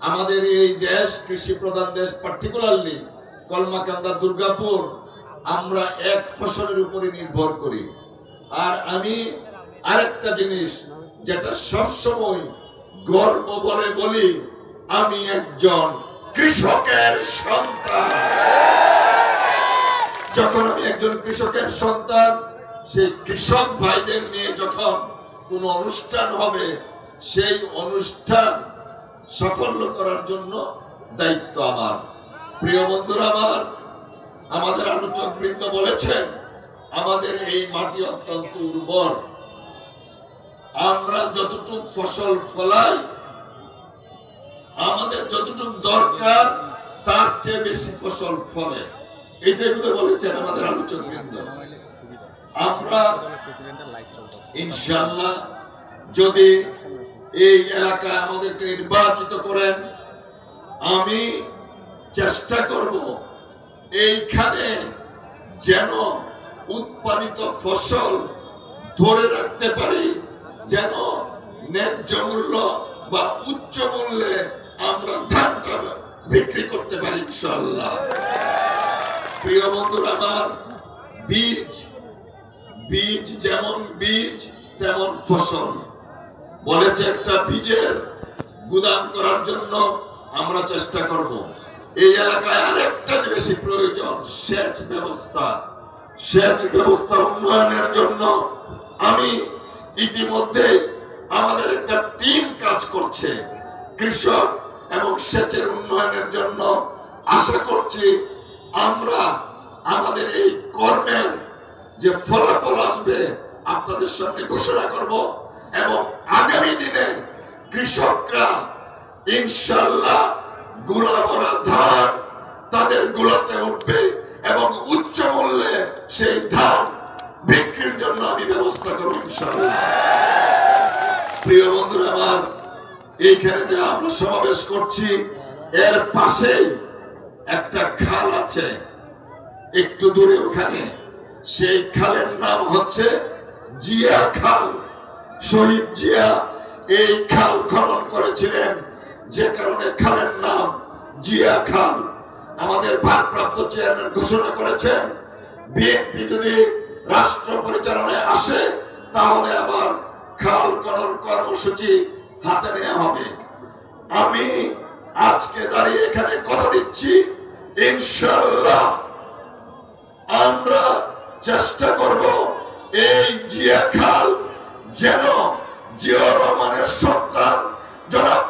আমাদের এই দেশ কৃষি প্রধান দেশ, পার্টিকুলারলি কলমাকান্দা দুর্গাপুর, আমরা এক ফসলের উপরে নির্ভর করি। আর আমি আরেকটা জিনিস যেটা সবসময় গর্ব করে বলি, আমি একজন কৃষকের সন্তান। যখন আমি একজন কৃষকের সন্তান, সেই কৃষক ভাইদের নিয়ে যখন কোন অনুষ্ঠান হবে, সেই অনুষ্ঠান সাফল্য করার জন্য দায়িত্ব আমার। প্রিয় বন্ধুরা আমার, আমাদের আলোচক বৃন্দ বলেছেন আমাদের এই মাটি অত্যন্ত উর্বর। আমরা যতটুকু ফসল ফলাই, আমাদের যতটুকু দরকার তার চেয়ে বেশি ফসল ফলে, এটাই বুঝে বলেছেন আমাদের আলোচক বৃন্দ। আমরা ইনশাআল্লাহ যদি এই এলাকায় আমাদেরকে নির্বাচিত করেন, আমি চেষ্টা করব এইখানে যেন উৎপাদিত ফসল ধরে রাখতে পারি, যেন ন্যায্য মূল্য বা উচ্চ মূল্যে আমরা ধানটা বিক্রি করতে পারি ইনশাআল্লাহ। প্রিয় বন্ধুরা আমার, বীজ যেমন বীজ তেমন ফসল বলেছে। একটা বীজের গুদাম করার জন্য আমরা চেষ্টা করব। এই এলাকায় আরেকটা যে বেশি প্রয়োজন, সেচ ব্যবস্থা। সেচ ব্যবস্থা উন্নয়নের জন্য আমি ইতিমধ্যে আমাদের একটা টিম কাজ করছে কৃষক এবং সেচের উন্নয়নের জন্য। আশা করছি আমরা আমাদের এই কর্মের যে ফলাফল আসবে আপনাদের সামনে ঘোষণা করব, এবং আগামী দিনে কৃষকরা ইনশাআল্লাহ গুলা ভরা ধান তাদের গুলাতে উঠবে এবং উচ্চ মূল্যে সেই ধান বিক্রির জন্য আমি ব্যবস্থা করব ইনশাআল্লাহ। প্রিয় বন্ধুরা আমার, এইখানে যে আমরা সমাবেশ করছি, এর পাশেই একটা খাল আছে একটু দূরে, ওখানে সেই খালের নাম হচ্ছে জিয়া খাল। শহীদ জিয়া এই খাল খনন করেছিলেন, যে কারণে খালের নাম জিয়া খাল। আমাদের ভারপ্রাপ্ত চেয়ারম্যান ঘোষণা করেছেন বিএনপি যদি রাষ্ট্র পরিচালনায় আসে তাহলে আবার খাল খনন কর্মসূচি হাতে নেওয়া হবে। আমি আজকে দাঁড়িয়ে এখানে কথা দিচ্ছি, ইনশাআল্লাহ আমরা চেষ্টা করব এই জিয়া খাল যেন জিয়া রহমানের সন্তান জনাব